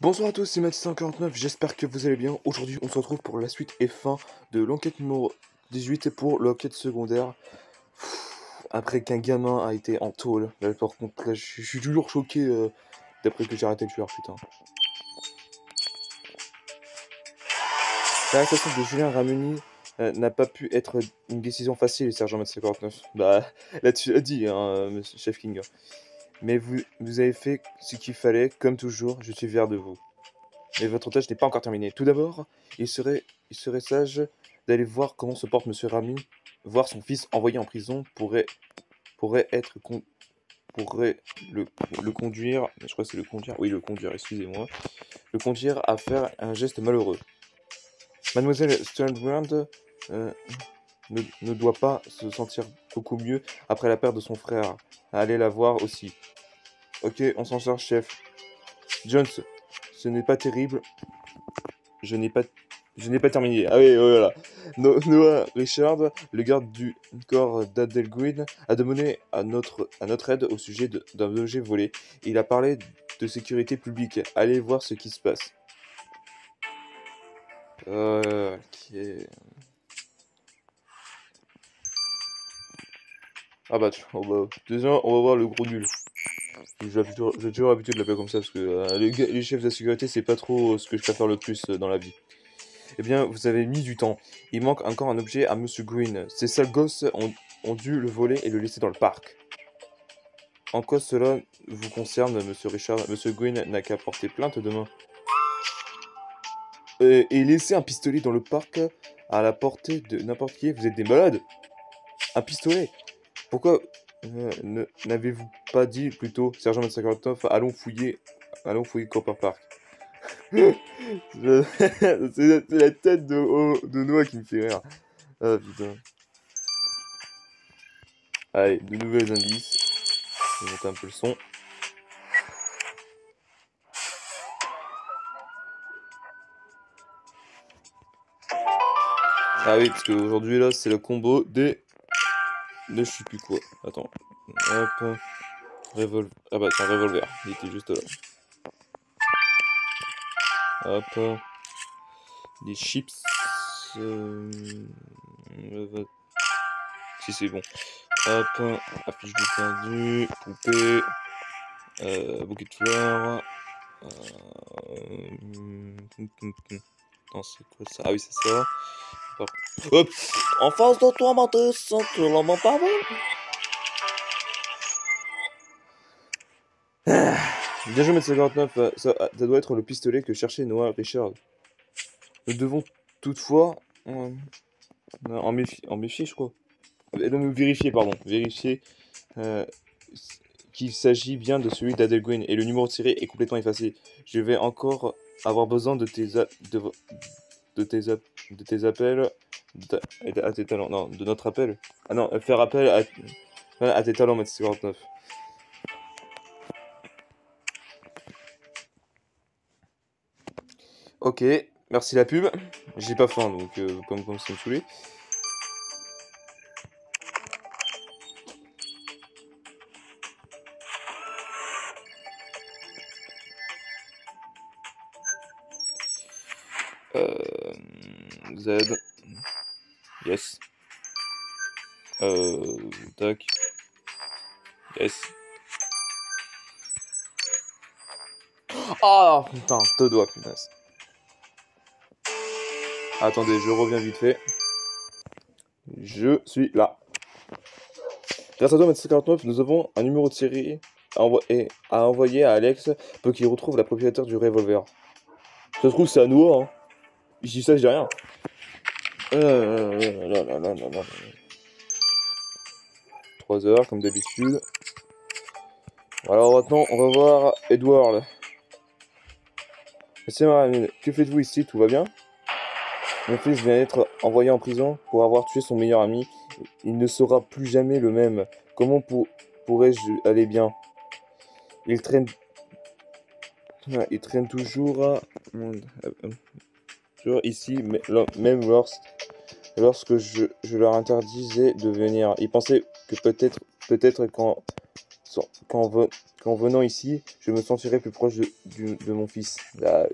Bonsoir à tous, c'est Mathis149, j'espère que vous allez bien. Aujourd'hui, on se retrouve pour la suite et fin de l'enquête numéro 18 pour l'enquête secondaire. Après qu'un gamin a été en tôle. Là, par contre, là, je suis toujours choqué d'après que j'ai arrêté le tueur, putain. L'arrestation de Julien Ramuni n'a pas pu être une décision facile, sergent Mathis149. Bah, là, tu l'as dit, hein, monsieur Chef King. Mais vous avez fait ce qu'il fallait, comme toujours, je suis fier de vous. Mais votre tâche n'est pas encore terminée. Tout d'abord, il serait sage d'aller voir comment se porte Monsieur Rami. Voir son fils envoyé en prison pourrait le conduire. Je crois que c'est le conduire. Oui, le conduire. Excusez-moi. Le conduire à faire un geste malheureux. Mademoiselle Sternbrand ne doit pas se sentir beaucoup mieux après la perte de son frère. Allez la voir aussi. Ok, on s'en charge, chef. Jones, ce n'est pas terrible. Je n'ai pas terminé. Ah oui, voilà. Noah Richard, le garde du corps d'Adelguin, a demandé à notre aide au sujet d'un objet volé. Il a parlé de sécurité publique. Allez voir ce qui se passe. Ok. Ah bah, déjà, on va voir le gros nul. J'ai toujours l'habitude de l'appeler comme ça parce que les chefs de la sécurité, c'est pas trop ce que je préfère le plus dans la vie. Eh bien, vous avez mis du temps. Il manque encore un objet à Monsieur Green. Ces sales gosses ont dû le voler et le laisser dans le parc. En quoi cela vous concerne, Monsieur Richard? Monsieur Green n'a qu'à porter plainte demain. Et laisser un pistolet dans le parc à la portée de n'importe qui, vous êtes des malades. Un pistolet. Pourquoi n'avez-vous pas dit plutôt, Sergent Matsakotov, allons fouiller Copper Park? C'est la tête de Noah qui me fait rire. Ah putain. Allez, de nouvelles indices. Je vais monter un peu le son. Ah oui, parce qu'aujourd'hui là, c'est le combo des... de je sais plus quoi. Attends. Hop. Revolver. Ah bah tiens, revolver. Il était juste là. Hop. Des chips. Si c'est bon. Hop. Affiche de perdu. Poupée. Bouquet de fleurs. Non, c'est quoi ça? Ah oui, c'est ça. Hop. En face de toi, Mathis, tu la main pas bon. Bien joué, Maître 59. Ça doit être le pistolet que cherchait Noah Richard. Nous devons toutefois en méfier, je crois. Non, vérifier, pardon. Vérifier qu'il s'agit bien de celui d'Adelguin et le numéro de série est complètement effacé. Je vais encore avoir besoin de tes appels, à tes talents. Non, de notre appel. Ah non, faire appel à tes talents, Maître 59. Ok, merci la pub. J'ai pas faim donc comme ça me saoulait. Z. Yes. Tac. Yes. Ah putain, deux doigts, punaise. Attendez, je reviens vite fait. Je suis là. Grâce à toi, Maître 49, nous avons un numéro de série à envoyer à Alex pour qu'il retrouve la propriétaire du revolver. Ça se trouve, c'est à nous, hein. Je dis ça, je dis rien. 3 heures, comme d'habitude. Alors maintenant, on va voir Edward. Monsieur Marine, que faites-vous ici? Tout va bien? Mon fils vient d'être envoyé en prison pour avoir tué son meilleur ami. Il ne sera plus jamais le même. Comment pourrais-je aller bien? Il traîne toujours ici, même lorsque je leur interdisais de venir. Ils pensaient que peut-être qu'en venant ici, je me sentirai plus proche de mon fils. Là,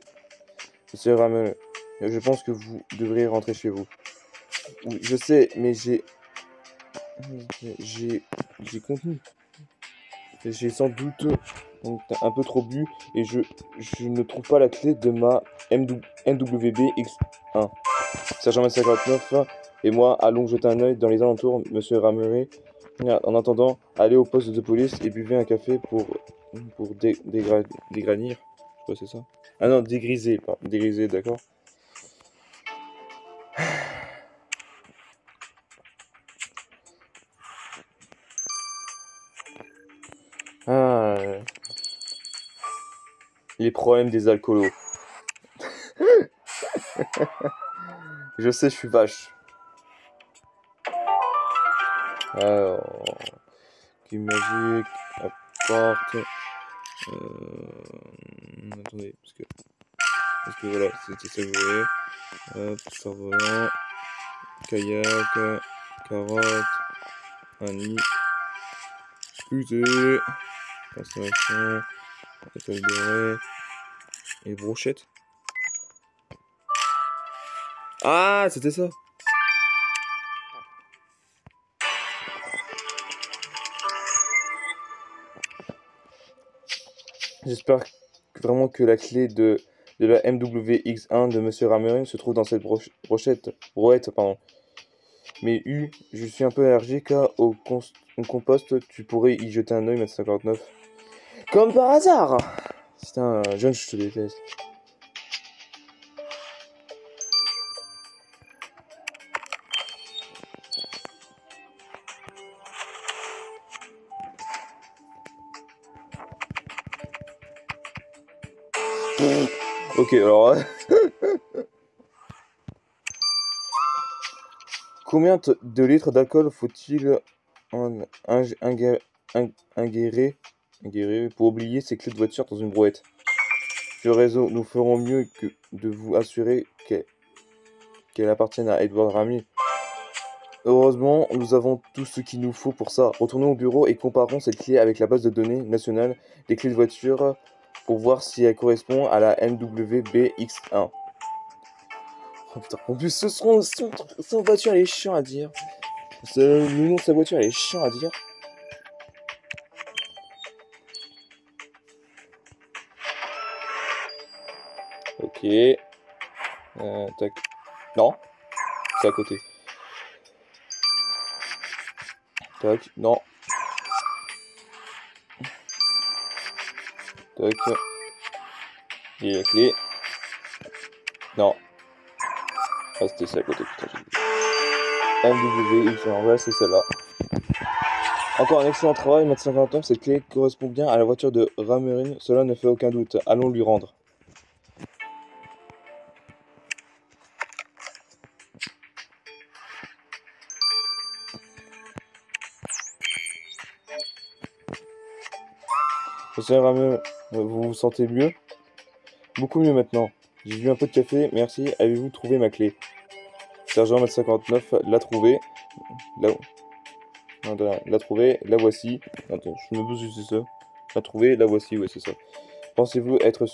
monsieur Ramel, je pense que vous devriez rentrer chez vous. Oui, je sais, mais j'ai contenu. J'ai sans doute un peu trop bu et je ne trouve pas la clé de ma MWB X1. Sergent 59 et moi allons jeter un œil dans les alentours, monsieur Rameray. En attendant, allez au poste de police et buvez un café pour dégranir. Je crois que c'est ça. Ah non, dégriser, pas dégriser, d'accord. Ah, les problèmes des alcoolos. Je sais, je suis vache. Alors, qui magique, apporte. Attendez, parce que voilà, c'était ça que je voulais. Hop, cerf-volant, kayak, carotte, un nid, fusée, installation, étoile dorée et brochette. Ah, c'était ça. J'espère vraiment que la clé de la MWX1 de Monsieur Ramerin se trouve dans cette brouette, pardon. Mais je suis un peu allergique au compost, tu pourrais y jeter un œil, mètre 59. Comme par hasard! C'est un jeune, je te déteste. Ok, alors. Combien de litres d'alcool faut-il ingérer pour oublier ses clés de voiture dans une brouette? Sur réseau, nous ferons mieux que de vous assurer qu'elle appartienne à Edward Ramy. Heureusement, nous avons tout ce qu'il nous faut pour ça. Retournons au bureau et comparons cette clé avec la base de données nationale des clés de voiture pour voir si elle correspond à la MWBX1. Oh putain, en plus, son voiture, elle est chiant à dire. Le nom de sa voiture, elle est chiant à dire. Ok. Tac. Non. C'est à côté. Tac. Non. Tac. Il y a la clé. Non. Ah, c'était ça à côté, putain, j'ai dit. MWX, en vrai, c'est celle-là. Encore un excellent travail, mètre 59. Cette clé correspond bien à la voiture de Ramerin. Cela ne fait aucun doute. Allons lui rendre. Monsieur Ramerin, vous vous sentez mieux? Beaucoup mieux maintenant. J'ai bu un peu de café, merci. Avez-vous trouvé ma clé? Sergent mètre 59 l'a trouvé. L'a trouvé, la voici. Attends, je me pose juste ça. L'a trouvé, la voici, ouais, c'est ça. Pensez-vous être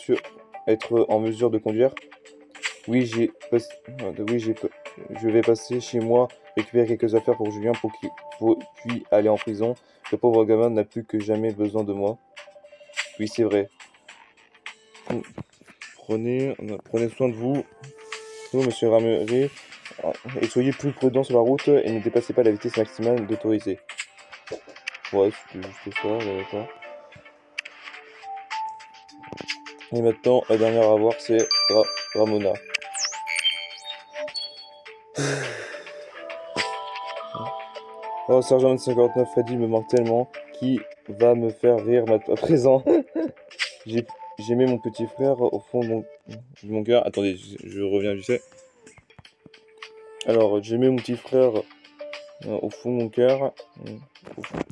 en mesure de conduire? Oui, je vais passer chez moi, récupérer quelques affaires pour Julien puis aller en prison. Le pauvre gamin n'a plus que jamais besoin de moi. Oui, c'est vrai. Prenez soin de vous, monsieur Ramery, et soyez plus prudent sur la route et ne dépassez pas la vitesse maximale d'autorisée. Ouais, c'était juste ça, d'accord. Et maintenant, la dernière à voir, c'est Ramona. Oh, Sergent 59 Freddy me manque tellement. Qui va me faire rire à présent? J'aimais mon petit frère au fond de mon cœur. Attendez, je reviens, je sais. Alors, j'aimais mon petit frère au fond de mon cœur.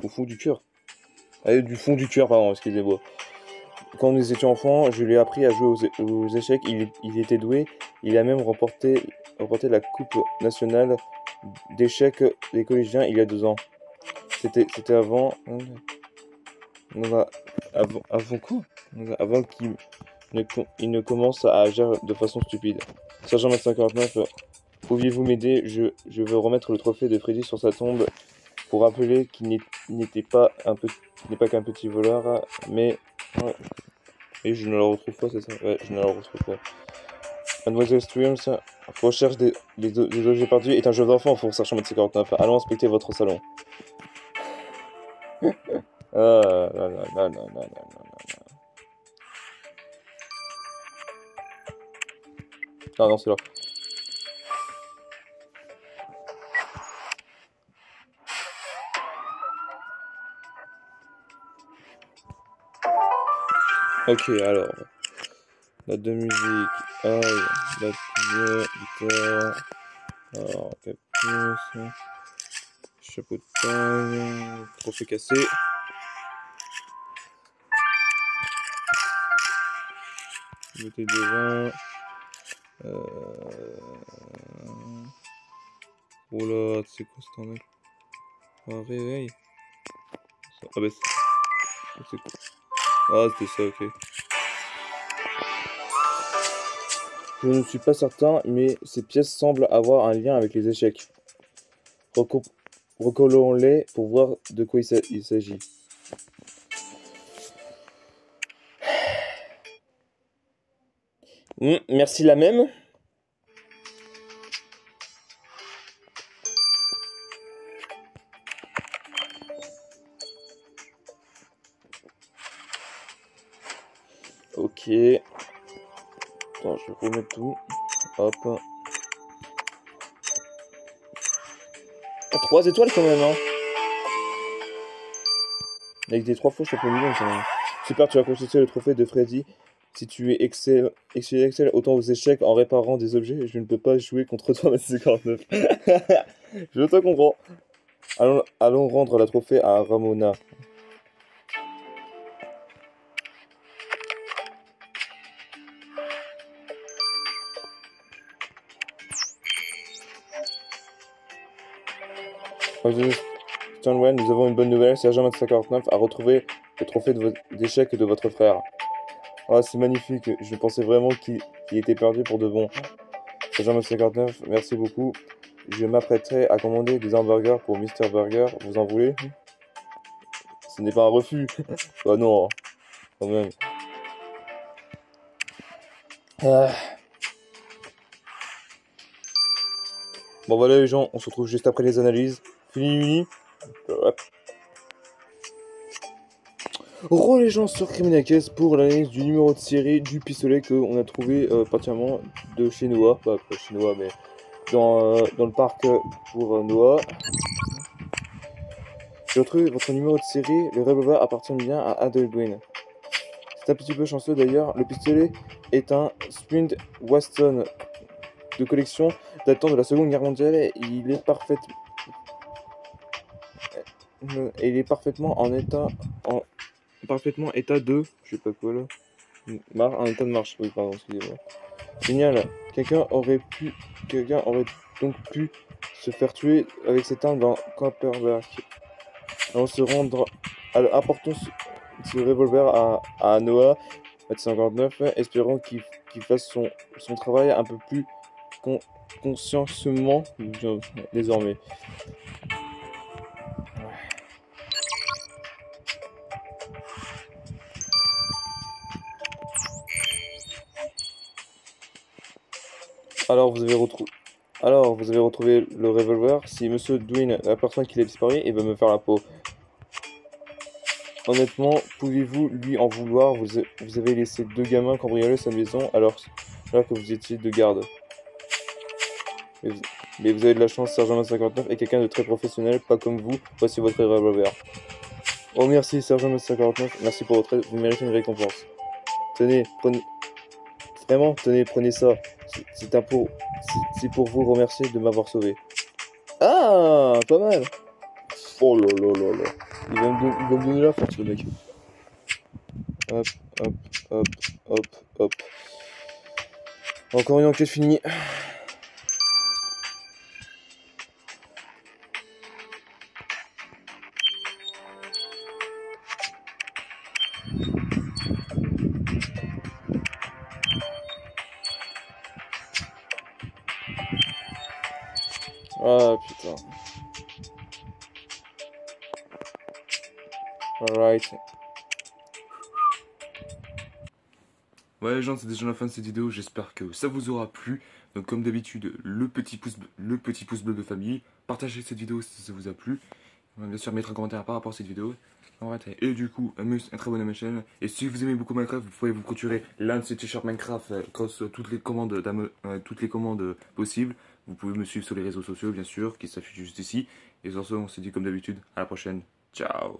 Au fond du cœur. Allez, du fond du cœur, pardon, excusez-moi. Quand nous étions enfants, je lui ai appris à jouer aux échecs. Il était doué. Il a même remporté la Coupe nationale d'échecs des collégiens il y a 2 ans. C'était avant. Avant quoi? Avant qu'il il ne commence à agir de façon stupide. Sergent 49, pouviez-vous m'aider? Je veux remettre le trophée de Freddy sur sa tombe pour rappeler qu'il n'était pas n'est pas qu'un petit voleur, mais... Ouais. Et je ne le retrouve pas, c'est ça? Ouais, je ne le retrouve pas. Mademoiselle Streams, recherche des objets perdus est un jeu d'enfant pour Sergent 49. Allons inspecter votre salon. Ah, là, là, là, là, là, là, là. Ah non, c'est là. Ok, alors. Note de musique. Aïe. Note de guitare. Alors, capuce. Chapeau de paille. Trophée cassé. Bouteille de vin. Oh là, c'est quoi ce temps-là? Un réveil. Ah bah c'est quoi? Ah, c'était ça, ok. Je ne suis pas certain, mais ces pièces semblent avoir un lien avec les échecs. Recollons-les pour voir de quoi il s'agit. Merci la même. Ok. Attends, je vais remettre tout. Hop. 3 étoiles quand même, hein. Avec des 3 fois, je suis un peu mignon quand même. Super, tu as consulté le trophée de Freddy. Si tu es excelle autant aux échecs en réparant des objets, je ne peux pas jouer contre toi, mais c'est 49. Je te comprends. Allons rendre la trophée à Ramona. Stonewall, nous avons une bonne nouvelle. Sergent 49 a retrouvé le trophée d'échecs de votre frère. Ah, c'est magnifique. Je pensais vraiment qu'il était perdu pour de bon. Sergent 59, merci beaucoup. Je m'apprêterai à commander des hamburgers pour Mister Burger. Vous en voulez? Ce n'est pas un refus. Oh non, quand même. Ah. Bon voilà les gens, on se retrouve juste après les analyses. Fini. Hop. Re les gens sur Criminal pour l'analyse du numéro de série du pistolet qu'on a trouvé partiellement de chez Noah. Pas chez Noah, mais dans le parc pour Noah. J'ai retrouvé votre numéro de série. Le revolver appartient bien à Adelwyn. C'est un petit peu chanceux d'ailleurs. Le pistolet est un Sprint Weston de collection datant de la Seconde Guerre mondiale. Et il est parfaitement état de, je sais pas quoi là, en état de marche. Oui, pardon, excusez-moi. Génial. Quelqu'un aurait donc pu se faire tuer avec cette arme dans Camperberg. Apportons ce revolver à Noah, 59, espérant qu'il fasse son travail un peu plus consciencieusement désormais. Alors vous avez retrouvé le revolver. Si Monsieur Dwayne, la personne qui l'a disparu, il va me faire la peau. Honnêtement, pouvez-vous lui en vouloir? Vous avez laissé 2 gamins cambrioler sa maison alors que vous étiez de garde. Mais vous avez de la chance, Sergent 59 est quelqu'un de très professionnel, pas comme vous. Voici votre revolver. Oh merci, Sergent 59, merci pour votre aide, vous méritez une récompense. Tenez, prenez ça. C'est pour vous remercier de m'avoir sauvé. Ah, pas mal. Oh là là là là. Il va me donner la force, le mec. Hop, hop, hop, hop, hop. Encore une enquête finie. Ah putain. Alright. Ouais les gens, c'est déjà la fin de cette vidéo, j'espère que ça vous aura plu. Donc comme d'habitude, le petit pouce bleu de famille. Partagez cette vidéo si ça vous a plu. On va bien sûr mettre un commentaire par rapport à cette vidéo. Et du coup, un très bon à ma chaîne. Et si vous aimez beaucoup Minecraft, vous pouvez vous procurer l'un de ces t-shirts Minecraft grâce à toutes les commandes possibles. Vous pouvez me suivre sur les réseaux sociaux, bien sûr, qui s'affichent juste ici. Et sur ce, on se dit comme d'habitude, à la prochaine. Ciao.